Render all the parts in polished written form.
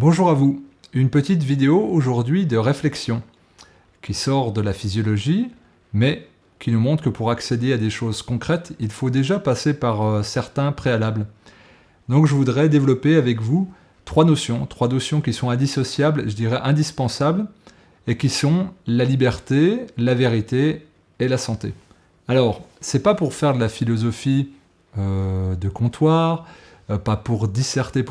Bonjour à vous, une petite vidéo aujourd'hui de réflexion qui sort de la physiologie, mais qui nous montre que pour accéder à des choses concrètes, il faut déjà passer par certains préalables. Donc je voudrais développer avec vous trois notions qui sont indissociables, je dirais indispensables, et qui sont la liberté, la vérité et la santé. Alors, c'est pas pour faire de la philosophie de comptoir, pas pour disserter,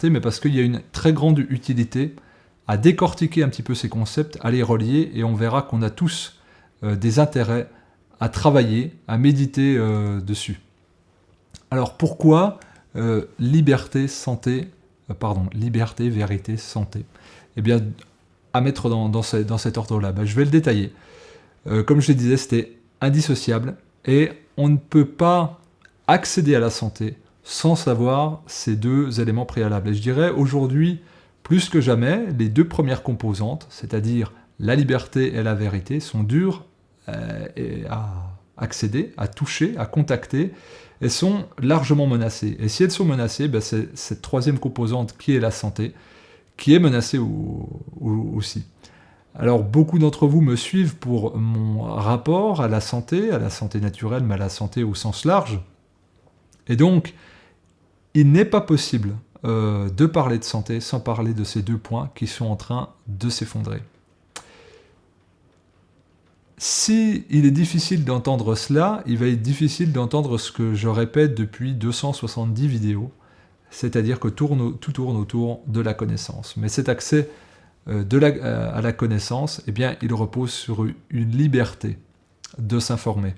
mais parce qu'il y a une très grande utilité à décortiquer un petit peu ces concepts, à les relier, et on verra qu'on a tous des intérêts à travailler, à méditer dessus. Alors pourquoi liberté, vérité, santé? Eh bien, à mettre dans cet ordre-là, je vais le détailler. Comme je le disais, c'était indissociable, et on ne peut pas accéder à la santé sans savoir ces deux éléments préalables. Et je dirais aujourd'hui, plus que jamais, les deux premières composantes, c'est-à-dire la liberté et la vérité, sont dures à accéder, à toucher, à contacter, et sont largement menacées. Et si elles sont menacées, c'est cette troisième composante qui est la santé, qui est menacée aussi. Alors beaucoup d'entre vous me suivent pour mon rapport à la santé naturelle, mais à la santé au sens large. Et donc, il n'est pas possible de parler de santé sans parler de ces deux points qui sont en train de s'effondrer. Si il est difficile d'entendre cela, il va être difficile d'entendre ce que je répète depuis 270 vidéos, c'est-à-dire que tout tourne autour de la connaissance. Mais cet accès à la connaissance, eh bien, il repose sur une liberté de s'informer.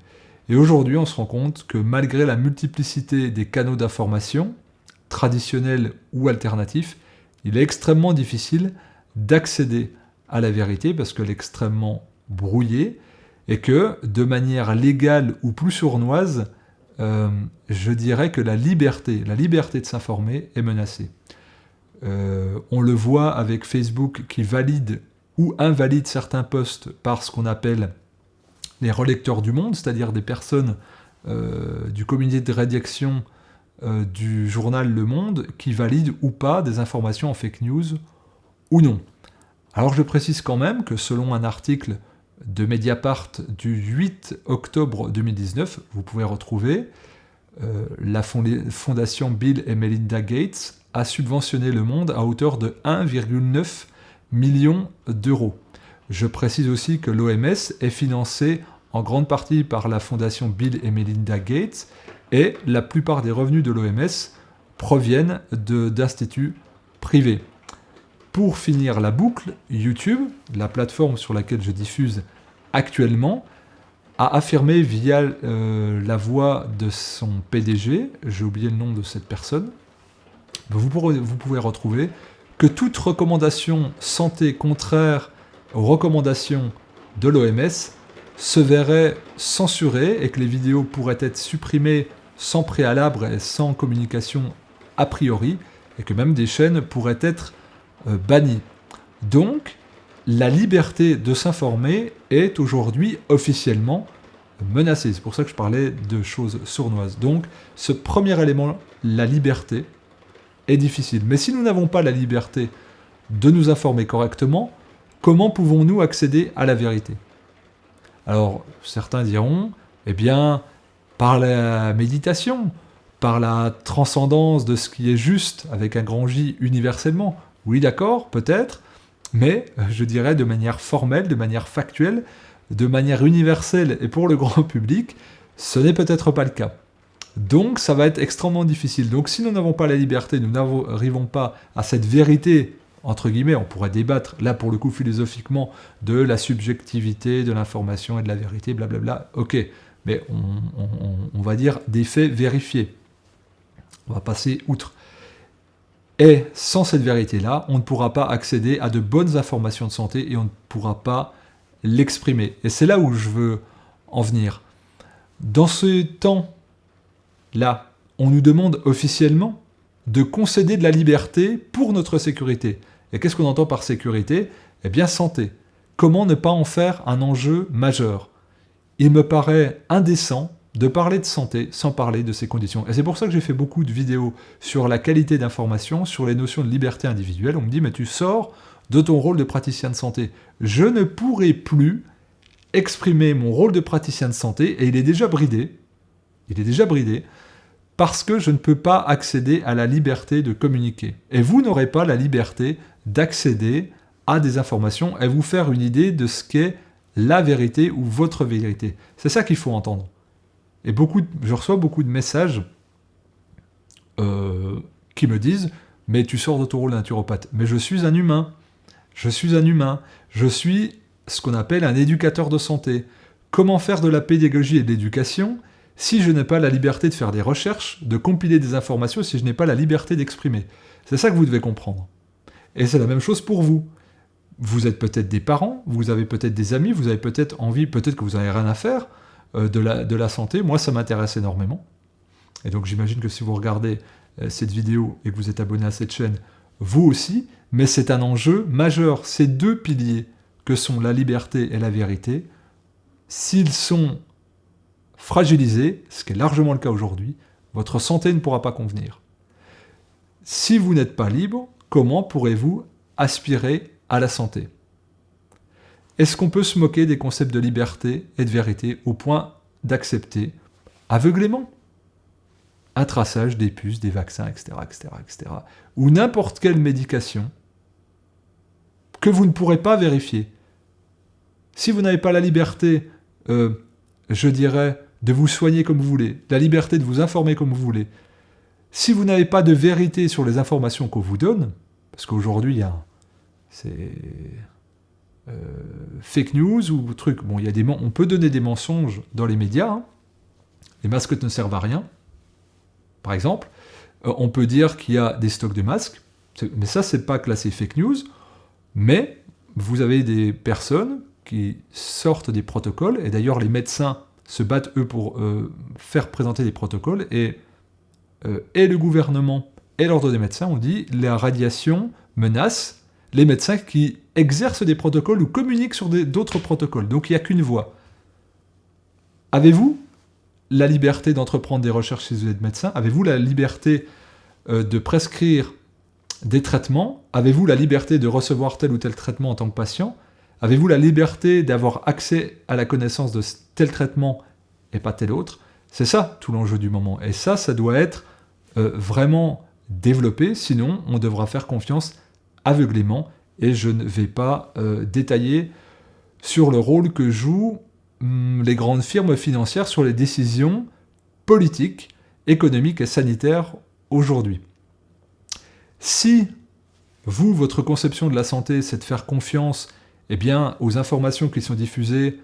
Et aujourd'hui, on se rend compte que malgré la multiplicité des canaux d'information, traditionnels ou alternatifs, il est extrêmement difficile d'accéder à la vérité parce qu'elle est extrêmement brouillée et que, de manière légale ou plus sournoise, je dirais que la liberté de s'informer est menacée. On le voit avec Facebook qui valide ou invalide certains posts par ce qu'on appelle les relecteurs du monde, c'est-à-dire des personnes du comité de rédaction du journal Le Monde qui valident ou pas des informations en fake news ou non. Alors je précise quand même que selon un article de Mediapart du 8 octobre 2019, vous pouvez retrouver la fondation Bill et Melinda Gates a subventionné Le Monde à hauteur de 1,9 million d'euros. Je précise aussi que l'OMS est financée en grande partie par la fondation Bill et Melinda Gates, et la plupart des revenus de l'OMS proviennent d'instituts privés. Pour finir la boucle, YouTube, la plateforme sur laquelle je diffuse actuellement, a affirmé via la voix de son PDG, j'ai oublié le nom de cette personne, vous pouvez retrouver que toute recommandation santé contraire aux recommandations de l'OMS se verrait censurée et que les vidéos pourraient être supprimées sans préalable et sans communication a priori, et que même des chaînes pourraient être bannies. Donc, la liberté de s'informer est aujourd'hui officiellement menacée. C'est pour ça que je parlais de choses sournoises. Donc, ce premier élément, la liberté, est difficile. Mais si nous n'avons pas la liberté de nous informer correctement, comment pouvons-nous accéder à la vérité? Alors, certains diront, eh bien, par la méditation, par la transcendance de ce qui est juste, avec un grand J universellement. Oui, d'accord, peut-être, mais je dirais de manière formelle, de manière factuelle, de manière universelle et pour le grand public, ce n'est peut-être pas le cas. Donc, ça va être extrêmement difficile. Donc, si nous n'avons pas la liberté, nous n'arrivons pas à cette vérité, entre guillemets, on pourrait débattre, là pour le coup philosophiquement, de la subjectivité, de l'information et de la vérité, blablabla, ok, mais on va dire des faits vérifiés. On va passer outre. Et sans cette vérité-là, on ne pourra pas accéder à de bonnes informations de santé et on ne pourra pas l'exprimer. Et c'est là où je veux en venir. Dans ce temps-là, on nous demande officiellement de concéder de la liberté pour notre sécurité. Et qu'est-ce qu'on entend par sécurité? Eh bien, santé. Comment ne pas en faire un enjeu majeur? Il me paraît indécent de parler de santé sans parler de ces conditions. Et c'est pour ça que j'ai fait beaucoup de vidéos sur la qualité d'information, sur les notions de liberté individuelle. On me dit, mais tu sors de ton rôle de praticien de santé. Je ne pourrai plus exprimer mon rôle de praticien de santé, et il est déjà bridé. Il est déjà bridé, parce que je ne peux pas accéder à la liberté de communiquer. Et vous n'aurez pas la liberté d'accéder à des informations et vous faire une idée de ce qu'est la vérité ou votre vérité. C'est ça qu'il faut entendre. Et je reçois beaucoup de messages qui me disent « Mais tu sors de ton rôle de naturopathe. » Mais je suis un humain. Je suis un humain. Je suis ce qu'on appelle un éducateur de santé. Comment faire de la pédagogie et de l'éducation si je n'ai pas la liberté de faire des recherches, de compiler des informations, si je n'ai pas la liberté d'exprimer? C'est ça que vous devez comprendre. Et c'est la même chose pour vous. Vous êtes peut-être des parents, vous avez peut-être des amis, vous avez peut-être envie, peut-être que vous n'avez rien à faire de la santé. Moi, ça m'intéresse énormément. Et donc, j'imagine que si vous regardez cette vidéo et que vous êtes abonné à cette chaîne, vous aussi, mais c'est un enjeu majeur. Ces deux piliers que sont la liberté et la vérité, s'ils sont fragilisés, ce qui est largement le cas aujourd'hui, votre santé ne pourra pas convenir. Si vous n'êtes pas libre, comment pourrez-vous aspirer à la santé? Est-ce qu'on peut se moquer des concepts de liberté et de vérité au point d'accepter aveuglément un traçage des puces, des vaccins, etc., ou n'importe quelle médication que vous ne pourrez pas vérifier? Si vous n'avez pas la liberté, je dirais, de vous soigner comme vous voulez, la liberté de vous informer comme vous voulez, si vous n'avez pas de vérité sur les informations qu'on vous donne, parce qu'aujourd'hui, il y a fake news ou truc. Bon, on peut donner des mensonges dans les médias. Hein. Les masques ne servent à rien. Par exemple, on peut dire qu'il y a des stocks de masques, mais ça, c'est pas classé fake news. Mais vous avez des personnes qui sortent des protocoles, et d'ailleurs, les médecins se battent, eux, pour faire présenter des protocoles, et le gouvernement et l'ordre des médecins ont dit la radiation menace les médecins qui exercent des protocoles ou communiquent sur d'autres protocoles. Donc il n'y a qu'une voie. Avez-vous la liberté d'entreprendre des recherches si vous êtes médecin? Avez-vous la liberté de prescrire des traitements? Avez-vous la liberté de recevoir tel ou tel traitement en tant que patient? Avez-vous la liberté d'avoir accès à la connaissance de tel traitement et pas tel autre? C'est ça tout l'enjeu du moment. Et ça doit être vraiment développé, sinon on devra faire confiance aveuglément, et je ne vais pas détailler sur le rôle que jouent les grandes firmes financières sur les décisions politiques, économiques et sanitaires aujourd'hui. Si votre conception de la santé, c'est de faire confiance aux informations qui sont diffusées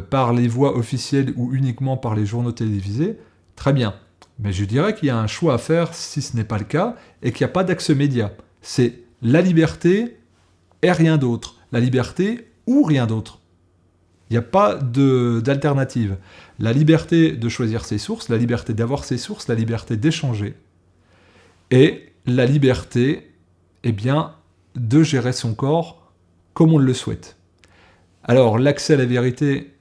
par les voies officielles ou uniquement par les journaux télévisés, très bien. Mais je dirais qu'il y a un choix à faire si ce n'est pas le cas, et qu'il n'y a pas d'axe média. C'est la liberté et rien d'autre. La liberté ou rien d'autre. Il n'y a pas d'alternative. La liberté de choisir ses sources, la liberté d'avoir ses sources, la liberté d'échanger. Et la liberté, de gérer son corps comme on le souhaite. Alors, l'accès à la vérité,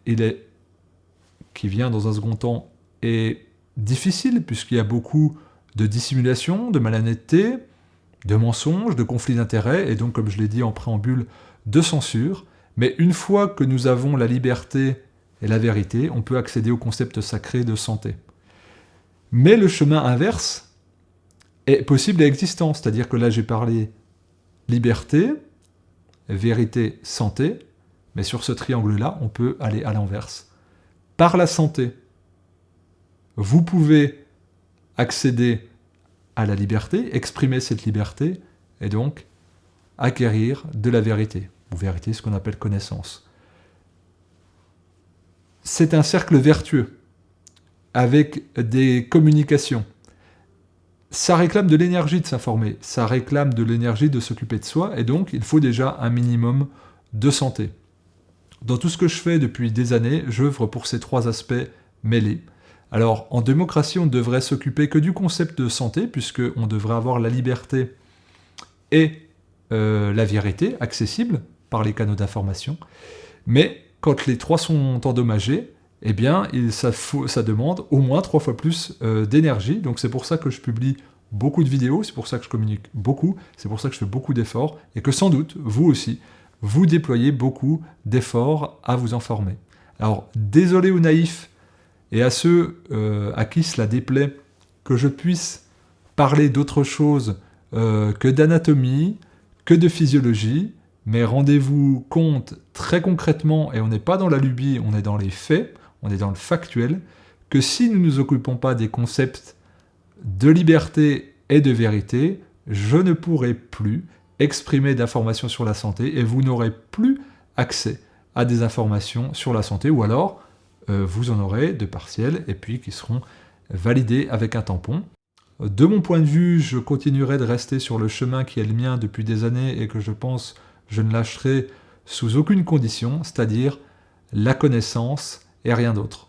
qui vient dans un second temps, est difficile, puisqu'il y a beaucoup de dissimulation, de malhonnêteté, de mensonges, de conflits d'intérêts, et donc, comme je l'ai dit en préambule, de censure. Mais une fois que nous avons la liberté et la vérité, on peut accéder au concept sacré de santé. Mais le chemin inverse est possible et existant, c'est-à-dire que là j'ai parlé liberté, vérité, santé, mais sur ce triangle-là, on peut aller à l'inverse. Par la santé, vous pouvez accéder à la liberté, exprimer cette liberté, et donc acquérir de la vérité, ou vérité, ce qu'on appelle connaissance. C'est un cercle vertueux, avec des communications. Ça réclame de l'énergie de s'informer, ça réclame de l'énergie de s'occuper de soi, et donc il faut déjà un minimum de santé. Dans tout ce que je fais depuis des années, j'œuvre pour ces trois aspects mêlés. Alors, en démocratie, on ne devrait s'occuper que du concept de santé, puisqu'on devrait avoir la liberté et la vérité accessible par les canaux d'information. Mais quand les trois sont endommagés, eh bien, ça demande au moins 3 fois plus d'énergie. Donc c'est pour ça que je publie beaucoup de vidéos, c'est pour ça que je communique beaucoup, c'est pour ça que je fais beaucoup d'efforts, et que sans doute, vous aussi, vous déployez beaucoup d'efforts à vous en former. Alors, désolé aux naïfs, et à ceux à qui cela déplaît, que je puisse parler d'autre chose que d'anatomie, que de physiologie, mais rendez-vous compte très concrètement, et on n'est pas dans la lubie, on est dans les faits, on est dans le factuel, que si nous ne nous occupons pas des concepts de liberté et de vérité, je ne pourrai plus exprimer d'informations sur la santé et vous n'aurez plus accès à des informations sur la santé, ou alors vous en aurez de partiels et puis qui seront validés avec un tampon. De mon point de vue, je continuerai de rester sur le chemin qui est le mien depuis des années et que je pense je ne lâcherai sous aucune condition, c'est-à-dire la connaissance et rien d'autre.